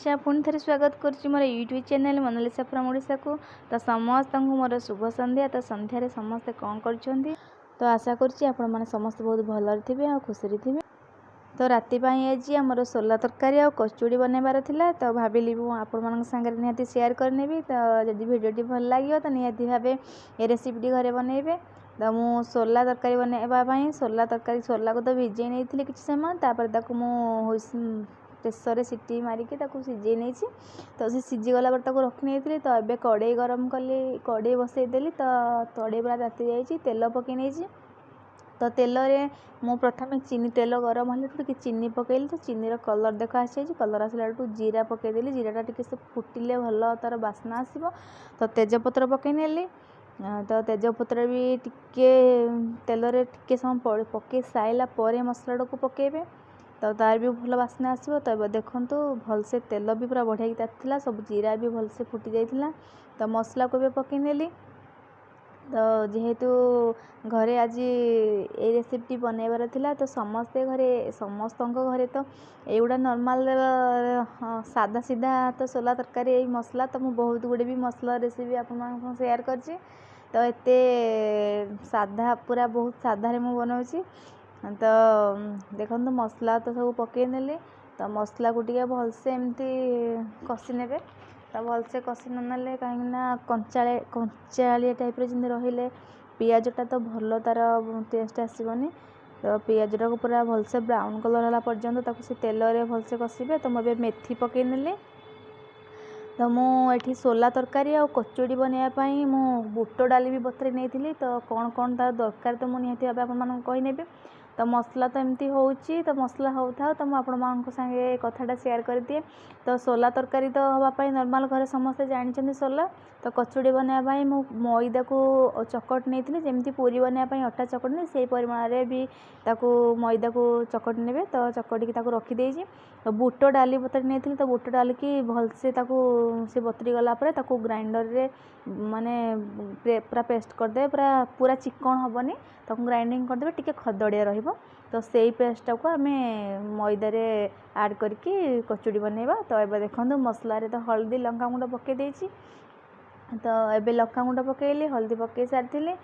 Mona Lisa पुणी थे स्वागत करुच्ची मोर YouTube channel Monalisa from Odisha को। तो समस्त मोर शुभ संध्या। तो संध्यारे समस्ते कौन कर तो आशा करुच्ची आपण मैंने समस्त बहुत भल थे आ खुशी थे। तो राति आज आमर सोला तरकारी आ कचुड़ी बनवार था। तो भाविली आपण सागर निहाती शेयर करनेबी। तो जब भिडियोटी भल लगे तो निहाती भावे ये रेसिपीटी घरे बनइबे। तो मु सोला तरकारी बनवाई सोला तरकारी सोला को तो भिजे नहीं किसी समय प्रेसर सीटी मारिकी सीझे नहीं। तो सी सीझीगला रखी नहीं। तो ये कड़े गरम कली कड़े बसईदेली। तो कड़े पूरा ताती जाइए तेल पकई नहीं। तो तेल रे मु प्रथम चीनी तेल गरम है चीनी पकईली। तो चीनी कलर देख आसी कलर आसला जीरा पकईदेली। जीराटा टी से फुटिले भल तार बास्ना आसो। तो तेजपत्र पकई नेली। तो तेजपत्र भी टिके तेल रे टिके समय पकई साइला मसला को पकेबे। तो तार भी भल बास्ना आसो। तो देखो भलसे तेल भी पूरा बढ़िया तातीला सब जीरा भी भलसे फुटी जाइथिला। तो मसला को भी पकई नेली। तो जेहेतु घरे आज ये रेसिपी बनइबार थिला तो समस्ते घरे समस्त घरे तो एगुड़ा नॉर्मल सादा सीधा तो सोला तरकारी यही मसला। तो मुझे बहुत गुड़े भी मसला रेसिपी आप शेयर करछि। तो एते साधा पूरा बहुत साधारे मुझे बनाऊँगी। तो देखो मसला तो सब पकई नेली। तो मसला को टिके भलसे एमती कषि नेबे। तो भलसे कषि ना कहीं कंचालिया टाइप जमी रही पियाजटा तो भल तार टेस्ट आसबनी। तो पियाजटा को पूरा भलसे ब्राउन कलर है पर्यंत से तेल रे भलसे कषिबे। तो मुझे मेथी पकई नेली। तो मुझे सोला तरकारी आ कचुड़ी बनवाई मु बुट डाली भी बतरे नहीं। तो कौन कौन तार दरकार तो मुझे आपनेबी। तो मसला तो एमती होची। तो मसला हो था तो मुझे सांगे कथाटा शेयर कर दिए। तो सोला तरकारी तो हाँपाई नॉर्मल घरे समस्ते जानते सोला। तो कचुड़ी बनवाई मु मैदा को चकट नहीं जमी पूरी बनवाई अटा चकटनी से परिमाण में भी ताकू मैदा को चकट ने। तो चकटिकी रखीदे। तो बुट डाली बतरी नहीं। तो बुट डाल की भलसे से बतरी गलापर ग्राइंडर रे माने पूरा पेस्ट करदे पूरा चिकन हेनी। तो ग्राइंडिंग करदे टिके खदड़िया रहिबो। तो से पेस्टा को आम मैदारे ऐड करके कचुड़ी बनइबा। तो ये देखो मसला रे तो हल्दी लंका गुंड पकई देछि। तो ये लंका गुंड पकईली हल्दी पकई सारी।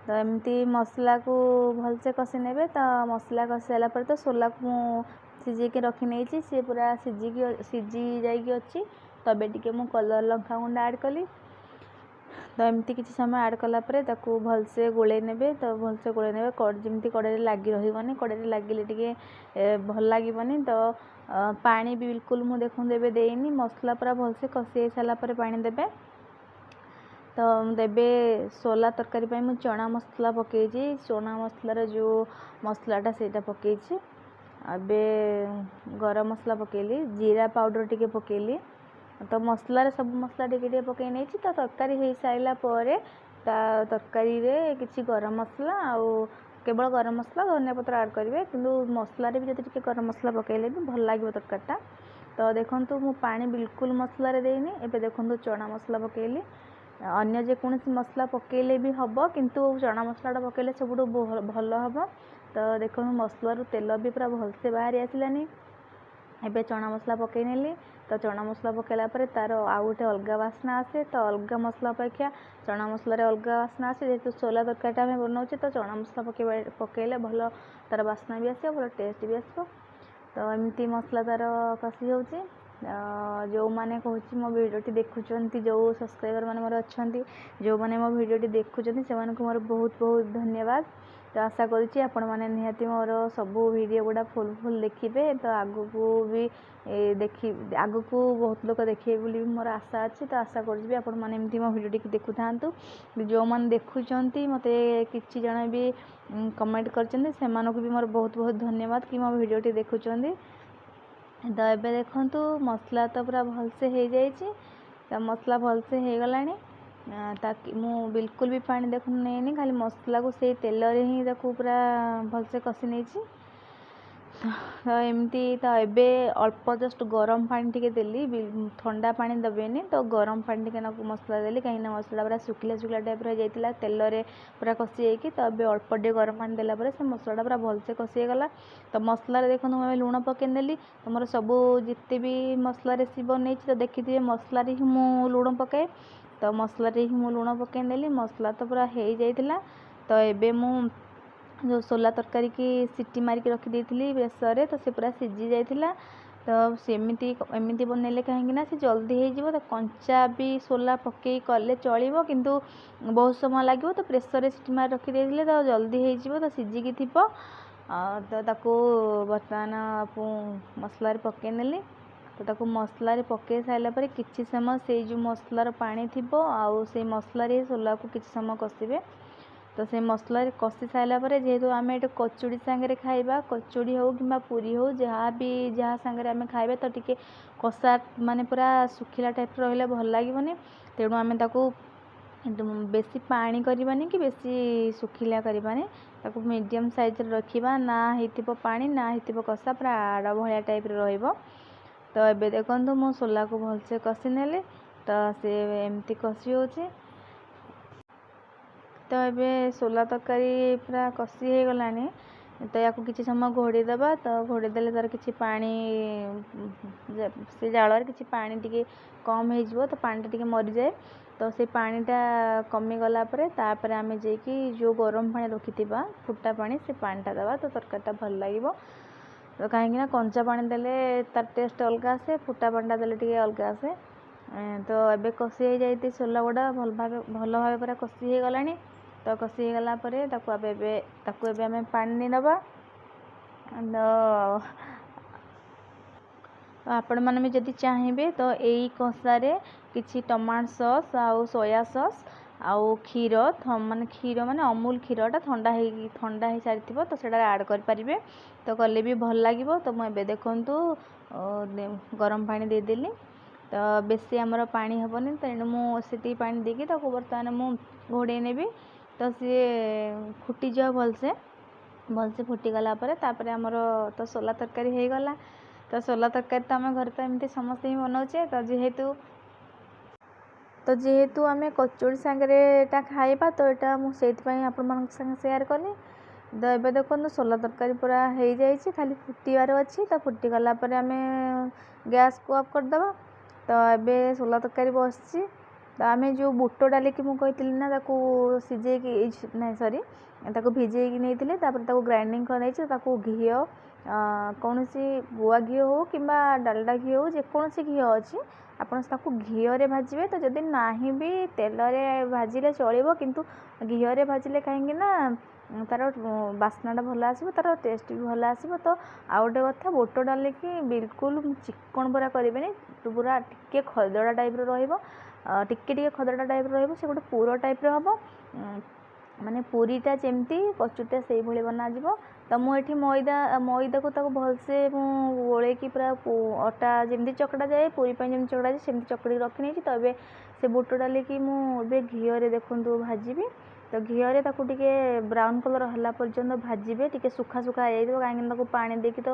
तो एमती मसला को भलसे कषि नेबे। तो मसला कषि सारापर तो सोला को सीझे रखी नहीं सी पूरा सीझी जाइए अच्छी। तो ये टिके मु कलर लंका गुंड ऐड कली। तो एमती किसी समय ऐड कलापर भलसे गोले नेबे। तो भलसे गोले नेबे जमी कड़े लगी रही कड़े लगिले टिके भल लगे। तो पानी भी बिल्कुल मुझे देखो एबे देनी मसला पूरा भलसे कषि सारापर पानी देबे। तो देबे सोला तरकारी पे मुझे चना मसला पकई चना मसलार जो मसलाटा से पकई। अबे गरम मसला पकईली जीरा पाउडर टिके पकईली। तो मसला रे सब मसला टिके पकई नहीं। तो तरकारी हो सारा पर तरकारी रे किसी गरम मसला आउ केवल गरम मसला धनिया पत्र ऐड करेंगे। किंतु मसला रे भी जब गरम मसला पकईले भी भल लगे तरकारीटा। तो देखो मु पानी बिल्कुल मसला रे देनी। एबे देखो चना मसला पकईली अन्य जेकोसी मसला पकईले भी हम किंतु चना मसलाटा पकईले सब भल हम। तो देखो मसलार तेल भी पूरा भलसे बाहरी आसलानी। एबे चना मसला पकई नेली। तो चना मसला पकईला तार आउ गोटे अलग बास्ना आसे। तो अलग मसला अपेक्षा चना मसलार अलग बास्ना आसे। जेहेतु सोला तरकारीटा आम बनाऊे तो चना मसला पकईले भल तार बास्ना भी आसो भल टेस्ट भी आसो। तो एमती मसला तार कषि होची। जो मैंने कहूँ मो भिडियोटी देखुंत जो सब्सक्राइबर मैंने मोर अच्छा जो मैंने मो भिडियोटी देखुंत से मोर बहुत बहुत धन्यवाद। तो आशा करुच्ची आपण मैंने निहाती मोर सबू भिडियो गुड़ा फुल देखिए। तो आगु को भी देखी आगु को बहुत लोग देखिए भी मोर आशा अच्छी। तो आशा करुच्ची आपण मैंने एमती मो भिडियोटी देखु था। जो मैंने देखुंत मत किसी जन भी कमेंट कर भी मोर बहुत बहुत धन्यवाद कि मो भिडियोटी देखुंत। तो ये देखो मसला तो पूरा भलसे हो जाए। तो मसला भलसे हो गला ताकि मु बिल्कुल भी पानी देखो नहीं खाली मसला को से तेल रे ही पूरा भलसे कषि नहीं। ତ ଏମିତି ତ ଏବେ ଅଳ୍ପ ଜଷ୍ଟ ଗରମ ପାଣି ଟିକେ ଦେଲି, ଥଣ୍ଡା ପାଣି ଦେବେନି, ତ ଗରମ ପାଣି ଟିକେ ନାକୁ ମସଲା ଦେଲି, କାହିଁକିନା ମସଲା ପୁରା ଶୁଖିଲା ଶୁଖିଲା ଟାଇପ୍ର ହେଇଯାଇଥିଲା ତେଲରେ ପୁରା କଷି ହେଇକି। ତ ଏବେ ଅଳ୍ପ ଟିକେ ଗରମ ପାଣି ଦେଲା ପରେ ସେ ମସଲାଟା ପୁରା ଭଲସେ କଷି ହେଇଗଲା। ତ ମସଲାରେ ଦେଖନ୍ତୁ ମୁଁ ଲୁଣ ପକାଇନେଲି। ତମର ସବୁ ଯେତେ ବି ମସଲା ରେସିପି ବନେଇଛି ତ ଦେଖିଥିବେ ମସଲାରେ ହିଁ ମୁଁ ଲୁଣ ପକାଏ। ତ ମସଲାରେ ହିଁ ମୁଁ ଲୁଣ ପକାଇନେଲି। ମସଲା ତ ପୁରା ହେଇଯାଇଥିଲା। ତ ଏବେ ମୁଁ ଯେଉଁ ସୋଲା ତରକାରୀ କି ସିଟି ମାରିକି ରଖିଦେଇଥିଲି ପ୍ରେସରରେ, ତ ସେ ପୁରା ସିଝି ଯାଇଥିଲା। ତ ଏମିତି ବନେଇଲେ କାହିଁକି ନା ସେ ଜଲ୍ଦି ହେଇଯିବ। ତ କଞ୍ଚା ବି ସୋଲା ପକେଇ କଲେ ଚଳିବ, କିନ୍ତୁ ବହୁତ ସମୟ ଲାଗିବ। ତ ପ୍ରେସରରେ ସିଟି ମାରି ରଖିଦେଇଥିଲେ ତ ଜଲ୍ଦି ହେଇଯିବ, ତ ସିଝିକି ଥିବ। ତ ତାକୁ ବର୍ତ୍ତମାନ ମସଲାରେ ପକାଇ ନେଲି। ତ ତାକୁ ମସଲାରେ ପକାଇ ସାରିଲା ପରେ କିଛି ସମୟ ସେଇ ଯେଉଁ ମସଲାର ପାଣି ଥିବ ଆଉ ସେଇ ମସଲାରେ ସୋଲାକୁ କିଛି ସମୟ କଷିବେ। ତ ସେ ମସଲାରେ କଷି ସାରିଲା ପରେ, ଯେହେତୁ ଆମେ ଏଇଟା କଚୁଡ଼ି ସାଙ୍ଗରେ ଖାଇବା, କଚୁଡ଼ି ହେଉ କିମ୍ବା ପୁରୀ ହେଉ ଯାହା ସାଙ୍ଗରେ ଆମେ ଖାଇବା, ତ ଟିକେ କଷା ମାନେ ପୁରା ଶୁଖିଲା ଟାଇପ୍ର ରହିଲେ ଭଲ ଲାଗିବନି। ତେଣୁ ଆମେ ତାକୁ ବେଶୀ ପାଣି କରିବାନି କି ବେଶୀ ଶୁଖିଲା କରିବାନି, ତାକୁ ମିଡ଼ିୟମ୍ ସାଇଜ୍ରେ ରଖିବା। ନା ହେଇଥିବ ପାଣି ନା ହେଇଥିବ କଷା, ପୁରା ଆଡ଼ ଭଳିଆ ଟାଇପ୍ର ରହିବ। ତ ଏବେ ଦେଖନ୍ତୁ ମୁଁ ସୋଲାକୁ ଭଲସେ କଷି ନେଲି। ତ ସେ ଏମିତି କଷି ହେଉଛି। ତ ଏବେ ସୋଲା ତରକାରୀ ପୁରା କଷି ହେଇଗଲାଣି। ତ ୟାକୁ କିଛି ସମୟ ଘୋଡ଼େଇ ଦେବା। ତ ଘୋଡ଼େଇ ଦେଲେ ତା'ର କିଛି ପାଣି, ସେ ଜାଳରେ କିଛି ପାଣି ଟିକେ କମ୍ ହେଇଯିବ। ତ ପାଣିଟା ଟିକେ ମରିଯାଏ। ତ ସେ ପାଣିଟା କମିଗଲା ପରେ ତାପରେ ଆମେ ଯାଇକି ଯେଉଁ ଗରମ ପାଣି ରଖିଥିବା ଫୁଟା ପାଣି, ସେ ପାଣିଟା ଦେବା। ତ ତରକାରୀଟା ଭଲ ଲାଗିବ। ତ କାହିଁକିନା କଞ୍ଚା ପାଣି ଦେଲେ ତା'ର ଟେଷ୍ଟ ଅଲଗା ଆସେ, ଫୁଟା ପାଣିଟା ଦେଲେ ଟିକେ ଅଲଗା ଆସେ। ତ ଏବେ କଷି ହେଇଯାଇଛି ସୋଲା ଗୁଡ଼ା ଭଲ ଭାବେ ପୁରା କଷି ହେଇଗଲାଣି। ତ କଷି ହେଇଗଲା ପରେ ତାକୁ ଏବେ ଆମେ ପାଣି ନେବା। ତ ଆପଣମାନେ ବି ଯଦି ଚାହିଁବେ ତ ଏଇ କଷାରେ କିଛି ଟମାଟୋ ସସ୍ ଆଉ ସୋୟା ସସ୍ ଆଉ କ୍ଷୀର ମାନେ ଅମୁଲ କ୍ଷୀରଟା ଥଣ୍ଡା ହେଇସାରିଥିବ, ତ ସେଇଟା ଆଡ଼୍ କରିପାରିବେ। ତ କଲେ ବି ଭଲ ଲାଗିବ। ତ ମୁଁ ଏବେ ଦେଖନ୍ତୁ ଗରମ ପାଣି ଦେଇଦେଲି। ତ ବେଶୀ ଆମର ପାଣି ହେବନି, ତେଣୁ ମୁଁ ସେତିକି ପାଣି ଦେଇକି ତାକୁ ବର୍ତ୍ତମାନ ମୁଁ ଘୋଡ଼େଇ ନେବି। ତ ସିଏ ଫୁଟିଯିବ ଭଲସେ ଫୁଟିଗଲା ପରେ ତାପରେ ଆମର ତ ସୋଲା ତରକାରୀ ହେଇଗଲା। ତ ସୋଲା ତରକାରୀ ତ ଆମେ ଘରେ ତ ଏମିତି ସମସ୍ତେ ହିଁ ବନାଉଛେ। ତ ଯେହେତୁ ଆମେ କଚୁଡ଼ି ସାଙ୍ଗରେ ଏଇଟା ଖାଇବା, ତ ଏଇଟା ମୁଁ ସେଇଥିପାଇଁ ଆପଣମାନଙ୍କ ସାଙ୍ଗେ ସେୟାର କଲି। ତ ଏବେ ଦେଖନ୍ତୁ ସୋଲା ତରକାରୀ ପୁରା ହେଇଯାଇଛି, ଖାଲି ଫୁଟିବାର ଅଛି। ତ ଫୁଟିଗଲା ପରେ ଆମେ ଗ୍ୟାସ୍କୁ ଅଫ୍ କରିଦେବା। ତ ଏବେ ସୋଲା ତରକାରୀ ବସିଛି। ତ ଆମେ ଯେଉଁ ବୁଟ ଡାଲିକି ମୁଁ କହିଥିଲି ନା ତାକୁ ତାକୁ ଭିଜେଇକି ନେଇଥିଲେ, ତାପରେ ତାକୁ ଗ୍ରାଇଣ୍ଡିଙ୍ଗ କରିନେଇଛି। ତାକୁ ଘିଅ, କୌଣସି ଗୁଆ ଘିଅ ହେଉ କିମ୍ବା ଡାଲଡା ଘିଅ ହେଉ, ଯେକୌଣସି ଘିଅ ଅଛି ଆପଣ ତାକୁ ଘିଅରେ ଭାଜିବେ। ତ ଯଦି ନାହିଁ ବି ତେଲରେ ଭାଜିଲେ ଚଳିବ, କିନ୍ତୁ ଘିଅରେ ଭାଜିଲେ କାହିଁକି ନା ତା'ର ବାସ୍ନାଟା ଭଲ ଆସିବ, ତା'ର ଟେଷ୍ଟ ବି ଭଲ ଆସିବ। ତ ଆଉ ଗୋଟେ କଥା, ବୁଟ ଡାଲିକି ବିଲକୁଲ ଚିକ୍କଣ ପୁରା କରିବେନି, ପୁରା ଟିକେ ଖଦଡ଼ା ଟାଇପ୍ର ରହିବ। ଟିକେ ଖଦଡ଼ା ଟାଇପ୍ର ରହିବ। ସେ ଗୋଟେ ପୁର ଟାଇପ୍ର ହେବ, ମାନେ ପୁରୀଟା ଯେମିତି କଚୁଡ଼ିଟା ସେଇଭଳି ବନାଯିବ। ତ ମୁଁ ଏଠି ମଇଦାକୁ ତାକୁ ଭଲସେ ମୁଁ ଗୋଳେଇକି ପୁରା ଅଟା ଯେମିତି ଚକଡ଼ା ଯାଏ, ପୁରୀ ପାଇଁ ଯେମିତି ଚକଡ଼ା ଯାଏ ସେମିତି ଚକଡ଼ିକି ରଖିନେଇଛି। ତ ଏବେ ସେ ବୁଟ ଡାଲିକି ମୁଁ ଏବେ ଘିଅରେ ଦେଖନ୍ତୁ ଭାଜିବି। ତ ଘିଅରେ ତାକୁ ଟିକେ ବ୍ରାଉନ୍ କଲର୍ ହେଲା ପର୍ଯ୍ୟନ୍ତ ଭାଜିବେ। ଟିକେ ଶୁଖା ହେଇଯାଇଥିବ, କାହିଁକିନା ତାକୁ ପାଣି ଦେଇକି ତ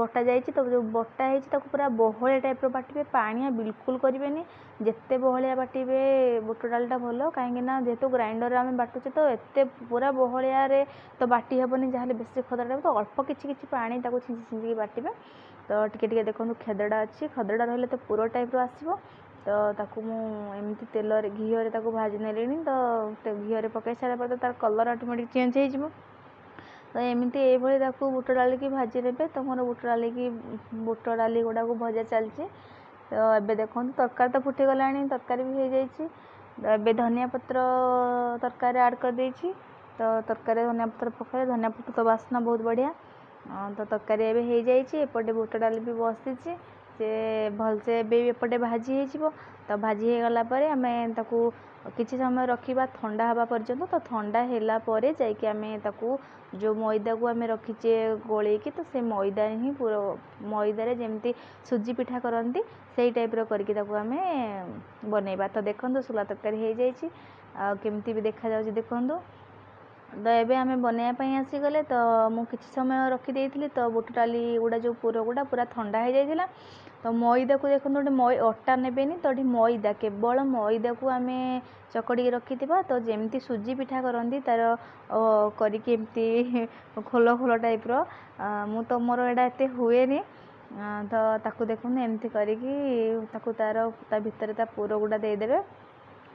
ବଟା ଯାଇଛି। ତ ଯେଉଁ ବଟା ହେଇଛି ତାକୁ ପୁରା ବହଳିଆ ଟାଇପ୍ର ବାଟିବେ, ପାଣିଆ ବିଲକୁଲ କରିବେନି। ଯେତେ ବହଳିଆ ବାଟିବେ ବୁଟ ଡାଲିଟା ଭଲ, କାହିଁକିନା ଯେହେତୁ ଗ୍ରାଇଣ୍ଡରରେ ଆମେ ବାଟୁଛେ, ତ ଏତେ ପୁରା ବହଳିଆରେ ତ ବାଟି ହେବନି, ଯାହେଲେ ବେଶୀ ଖଦଡ଼ା ହେବ। ତ ଅଳ୍ପ କିଛି ପାଣି ତାକୁ ଛିଞ୍ଚିକି ବାଟିବେ। ତ ଟିକେ ଦେଖନ୍ତୁ ଖଦଡ଼ା ଅଛି, ଖଦଡ଼ା ରହିଲେ ତ ପୁର ଟାଇପ୍ର ଆସିବ। ତ ତାକୁ ମୁଁ ଏମିତି ଘିଅରେ ତାକୁ ଭାଜି ନେଲିଣି। ତ ଘିଅରେ ପକାଇ ସାରିଲା ପରେ ତ ତା'ର କଲର୍ ଅଟୋମେଟିକ୍ ଚେଞ୍ଜ ହେଇଯିବ। ତ ଏଇଭଳି ତାକୁ ବୁଟ ଡାଲିକି ଭାଜି ନେବେ। ତ ମୋର ବୁଟ ଡାଲି ଗୁଡ଼ାକୁ ଭଜା ଚାଲିଛି। ତ ଏବେ ଦେଖନ୍ତୁ ତରକାରୀ ତ ଫୁଟିଗଲାଣି, ତରକାରୀ ବି ହେଇଯାଇଛି। ତ ଏବେ ଧନିଆ ପତ୍ର ତରକାରୀ ଆଡ଼୍ କରିଦେଇଛି। ତ ତରକାରୀରେ ଧନିଆ ପତ୍ର ପକାଇଲେ ଧନିଆ ପତ୍ର ତ ବାସ୍ନା ବହୁତ ବଢ଼ିଆ। ତ ତରକାରୀ ଏବେ ହେଇଯାଇଛି। ଏପଟେ ବୁଟ ଡାଲି ବି ବସିଛି, ସେ ଭଲସେ ଏବେ ଏପଟେ ଭାଜି ହେଇଯିବ। ତ ଭାଜି ହେଇଗଲା ପରେ ଆମେ ତାକୁ କିଛି ସମୟ ରଖିବା ଥଣ୍ଡା ହେବା ପର୍ଯ୍ୟନ୍ତ। ତ ଥଣ୍ଡା ହେଲା ପରେ ଯାଇକି ଆମେ ତାକୁ ଯେଉଁ ମଇଦାକୁ ଆମେ ରଖିଛେ ଗୋଳେଇକି, ତ ସେ ମଇଦାରେ ଯେମିତି ସୁଜି ପିଠା କରନ୍ତି ସେଇ ଟାଇପ୍ର କରିକି ତାକୁ ଆମେ ବନେଇବା। ତ ଦେଖନ୍ତୁ ସୋଲା ତରକାରୀ ହେଇଯାଇଛି, ଆଉ କେମିତି ବି ଦେଖାଯାଉଛି ଦେଖନ୍ତୁ। ତ ଏବେ ଆମେ ବନେଇବା ପାଇଁ ଆସିଗଲେ। ତ ମୁଁ କିଛି ସମୟ ରଖିଦେଇଥିଲି ତ ବୁଟ ଡାଲି ଗୁଡ଼ା ଯେଉଁ ପୁର ଗୁଡ଼ା ପୁରା ଥଣ୍ଡା ହେଇଯାଇଥିଲା। ତ ମଇଦାକୁ ଦେଖନ୍ତୁ ଗୋଟେ ଅଟା ନେବେନି ତ ଏଠି ମଇଦା କେବଳ ମଇଦାକୁ ଆମେ ଚକଡ଼ିକି ରଖିଥିବା। ତ ଯେମିତି ସୁଜି ପିଠା କରନ୍ତି ତାର କରିକି ଏମିତି ଖୋଲ ଖୋଲ ଟାଇପ୍ର ମୁଁ ତ ମୋର ଏଇଟା ଏତେ ହୁଏନି। ତ ତାକୁ ଦେଖନ୍ତୁ ଏମିତି କରିକି ତାକୁ ତା ଭିତରେ ତା ପୁର ଗୁଡ଼ା ଦେଇଦେବେ।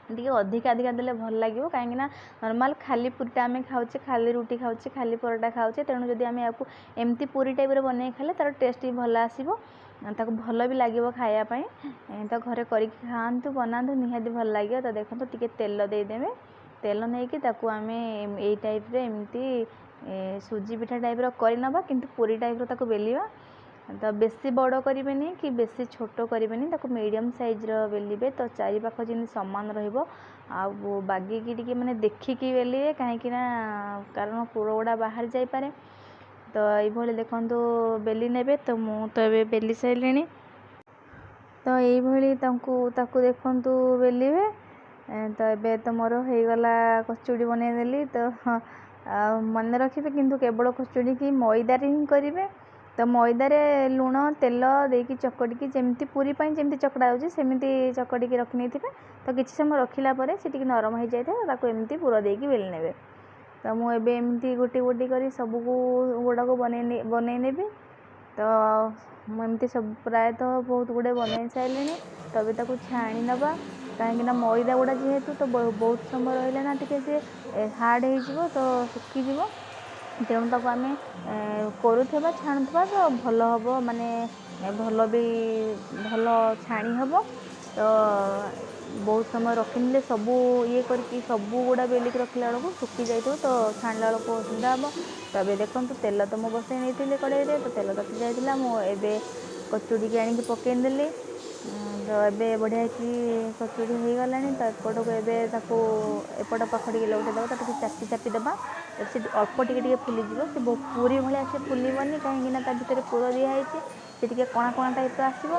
ଟିକେ ଅଧିକା ଦେଲେ ଭଲ ଲାଗିବ, କାହିଁକିନା ନର୍ମାଲ୍ ଖାଲି ପୁରୀଟା ଆମେ ଖାଉଛେ, ଖାଲି ରୁଟି ଖାଉଛେ, ଖାଲି ପରଟା ଖାଉଛେ। ତେଣୁ ଯଦି ଆମେ ୟାକୁ ଏମିତି ପୁରୀ ଟାଇପ୍ର ବନେଇ ଖାଇଲେ ତାର ଟେଷ୍ଟ ବି ଭଲ ଆସିବ, ତାକୁ ଭଲ ବି ଲାଗିବ ଖାଇବା ପାଇଁ। ତ ଘରେ କରିକି ଖାଆନ୍ତୁ, ବନାନ୍ତୁ, ନିହାତି ଭଲ ଲାଗିବ। ତ ଦେଖନ୍ତୁ ଟିକେ ତେଲ ଦେଇଦେବେ। ତେଲ ନେଇକି ତାକୁ ଆମେ ଏଇ ଟାଇପ୍ରେ ଏମିତି ସୁଜି ପିଠା ଟାଇପ୍ର କରିନେବା, କିନ୍ତୁ ପୁରୀ ଟାଇପ୍ର ତାକୁ ବେଲିବା। ତ ବେଶୀ ବଡ଼ କରିବେନି କି ବେଶୀ ଛୋଟ କରିବେନି, ତାକୁ ମିଡ଼ିୟମ୍ ସାଇଜ୍ର ବେଲିବେ। ତ ଚାରିପାଖ ଯେମିତି ସମାନ ରହିବ, ଆଉ ବାଗିକି ଟିକେ ମାନେ ଦେଖିକି ବେଲିବେ, କାହିଁକିନା କାରଣ ପୁର ଗୁଡ଼ା ବାହାରି ଯାଇପାରେ। ତ ଏଇଭଳି ଦେଖନ୍ତୁ ବେଲି ନେବେ। ତ ମୁଁ ତ ଏବେ ବେଲି ସାରିଲିଣି। ତ ଏଇଭଳି ତାକୁ ଦେଖନ୍ତୁ ବେଲିବେ। ତ ଏବେ ତ ମୋର ହେଇଗଲା, କଚୁଡ଼ି ବନେଇଦେଲି। ତ ମନେ ରଖିବେ କିନ୍ତୁ କେବଳ କଚୁଡ଼ିକି ମଇଦାରେ ହିଁ କରିବେ। ତ ମଇଦାରେ ଲୁଣ ତେଲ ଦେଇକି ଚକଟିକି ଯେମିତି ପୁରୀ ପାଇଁ ଯେମିତି ଚକଡ଼ା ହେଉଛି ସେମିତି ଚକଟିକି ରଖିନେଇଥିବେ। ତ କିଛି ସମୟ ରଖିଲା ପରେ ସେ ଟିକେ ନରମ ହେଇଯାଇଥାଏ, ତାକୁ ଏମିତି ପୁର ଦେଇକି ବେଲି ନେବେ। ତ ମୁଁ ଏବେ ଏମିତି ଗୋଟି ଗୋଟି କରି ସବୁକୁ ଗୁଡ଼ାକୁ ବନେଇ ନେବି। ତ ମୁଁ ଏମିତି ସବୁ ପ୍ରାୟତଃ ବହୁତ ଗୁଡ଼ିଏ ବନେଇ ସାରିଲିଣି। ତ ଏବେ ତାକୁ ଛାଣି ନେବା, କାହିଁକିନା ମଇଦା ଗୁଡ଼ା ଯେହେତୁ ତ ବହୁତ ସମୟ ରହିଲେ ନା ଟିକେ ସେ ହାର୍ଡ଼ ହେଇଯିବ, ତ ଶୁଖିଯିବ। ତେଣୁ ତାକୁ ଆମେ କରୁଥିବା ଛାଣୁଥିବା ତ ଭଲ ହେବ, ମାନେ ଭଲ ଛାଣି ହେବ। ତ ବହୁତ ସମୟ ରଖିନେଲେ ସବୁ ଇଏ କରିକି ସବୁ ଗୁଡ଼ା ବେଲିକି ରଖିଲା ବେଳକୁ ଶୁଖି ଯାଇଥିବ, ତ ଛାଣିଲା ବେଳକୁ ଅସୁବିଧା ହେବ। ତ ଏବେ ଦେଖନ୍ତୁ ତେଲ ତ ମୁଁ ବସାଇ ନେଇଥିଲି କଡ଼େଇରେ, ତ ତେଲ ତାତି ଯାଇଥିଲା। ମୁଁ ଏବେ କଚୁଡ଼ିକି ଆଣିକି ପକାଇଦେଲି। ତ ଏବେ ବଢ଼ିଆକି କଚୁଡ଼ି ହେଇଗଲାଣି। ତ ଏପଟକୁ ଏବେ ତାକୁ ଏପଟ ପାଖ ଟିକେ ଲଉଟାଇ ଦେବା, ତାକୁ ଟିକେ ଚାପି ଦେବା। ସେ ଅଳ୍ପ ଟିକେ ଫୁଲିଯିବ, ସେ ପୁରୀ ଭଳିଆ ସେ ଫୁଲିବନି, କାହିଁକିନା ତା ଭିତରେ ପୁର ଦିଆହେଇଛି। ସେ ଟିକେ କଣା କଣା ଟାଇପ୍ର ଆସିବ,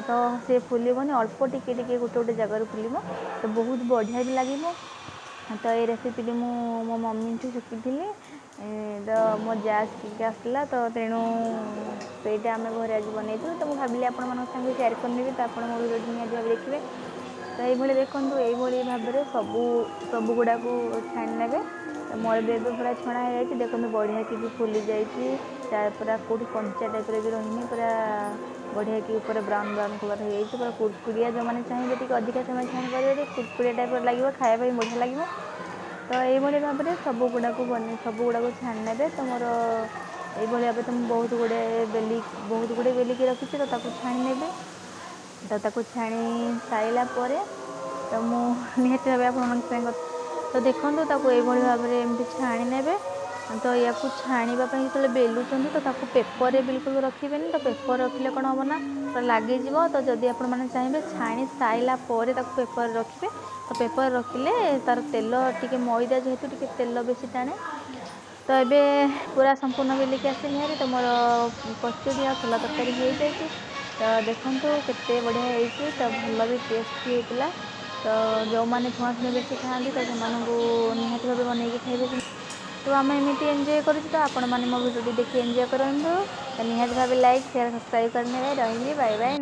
ତ ସେ ଫୁଲିବନି, ଅଳ୍ପ ଟିକେ ଗୋଟେ ଜାଗାରୁ ଫୁଲିବ। ତ ବହୁତ ବଢ଼ିଆ ବି ଲାଗିବ। ତ ଏଇ ରେସିପିଟି ମୁଁ ମୋ ମମିଠୁ ଶିଖିଥିଲି। ତ ମୋ ଯା ଶିଖିକି ଆସିଥିଲା, ତ ତେଣୁ ସେଇଟା ଆମେ ଘରେ ଆଜି ବନେଇଥିଲୁ। ତ ମୁଁ ଭାବିଲି ଆପଣମାନଙ୍କ ସାଙ୍ଗରେ ସେୟାର କରିନେବି, ତ ଆପଣ ମୋ ଭିଡ଼ିଓଟି ନିହାତି ଭାବେ ଦେଖିବେ। ତ ଏଇଭଳି ଦେଖନ୍ତୁ, ଏଇଭଳି ଭାବରେ ସବୁ ଗୁଡ଼ାକୁ ଛାଣି ନେବେ। ତ ମୋର ବି ଏବେ ପୁରା ଛଣା ହେଇଯାଇଛି। ଦେଖନ୍ତୁ ବଢ଼ିଆକି ବି ଫୁଲି ଯାଇଛି, ପୁରା କେଉଁଠି କଞ୍ଚା ଟାଇପ୍ର ବି ରହିନି, ପୁରା ବଢ଼ିଆକି ଉପରେ ବ୍ରାଉନ୍ କଲର୍ ହେଇଯାଇଛି, ପୁରା କୁରକୁରିଆ। ଯେଉଁମାନେ ଚାହିଁବେ ଟିକେ ଅଧିକା ସମୟ ଛାଣି ପାରିବେ, ଟିକେ କୁରକୁରିଆ ଟାଇପ୍ର ଲାଗିବ, ଖାଇବା ପାଇଁ ବଢ଼ିଆ ଲାଗିବ। ତ ଏଇଭଳି ଭାବରେ ସବୁ ଗୁଡ଼ାକୁ ଛାଣି ନେବେ। ତ ମୋର ଏଇଭଳି ଭାବରେ ତ ମୁଁ ବହୁତ ଗୁଡ଼ିଏ ବେଲିକି ରଖିଛି, ତ ତାକୁ ଛାଣି ନେବି। ତ ତାକୁ ଛାଣି ସାରିଲା ପରେ ତ ମୁଁ ନିହାତି ଭାବେ ଆପଣମାନଙ୍କ ସାଙ୍ଗେ ତ ଦେଖନ୍ତୁ ତାକୁ ଏଇଭଳି ଭାବରେ ଏମିତି ଛାଣି ନେବେ। ତ ୟାକୁ ଛାଣିବା ପାଇଁ ଯେତେବେଳେ ବେଲୁଛନ୍ତି ତ ତାକୁ ପେପରରେ ବିଲକୁଲ ରଖିବେନି। ତ ପେପର ରଖିଲେ କ'ଣ ହେବ ନା ପୁରା ଲାଗିଯିବ। ତ ଯଦି ଆପଣମାନେ ଚାହିଁବେ ଛାଣି ସାରିଲା ପରେ ତାକୁ ପେପରରେ ରଖିବେ। ତ ପେପର ରଖିଲେ ତାର ତେଲ ଟିକେ ମଇଦା ଯେହେତୁ ଟିକେ ତେଲ ବେଶୀ ଟାଣେ। ତ ଏବେ ପୁରା ସମ୍ପୂର୍ଣ୍ଣ ବେଲିକି ଆସିଲି ହାରି। ତ ମୋର କଚୁଡ଼ି ଆଉ ছোলা ତରକାରୀ ହେଇଯାଇଛି। ତ ଦେଖନ୍ତୁ କେତେ ବଢ଼ିଆ ହେଇଛି, ତ ଭଲ ବି ଟେଷ୍ଟି ହେଇଥିଲା। ତ ଯେଉଁମାନେ ଛଣାଛୁଣି ବେଶୀ ଖାଆନ୍ତି ତ ସେମାନଙ୍କୁ ନିହାତି ଭାବେ ବନେଇକି ଖାଇବେ। ତ ଆମେ ଏମିତି ଏନ୍ଜୟ କରୁଛୁ, ତ ଆପଣମାନେ ମୋ ଭିଡ଼ିଓଟି ଦେଖି ଏନ୍ଜୟ କରନ୍ତୁ। ତ ନିହାତି ଭାବେ ଲାଇକ୍ ସେୟାର ସବସ୍କ୍ରାଇବ୍ କରିନେବେ। ରହିଲି, ବାଏ ବାଏ।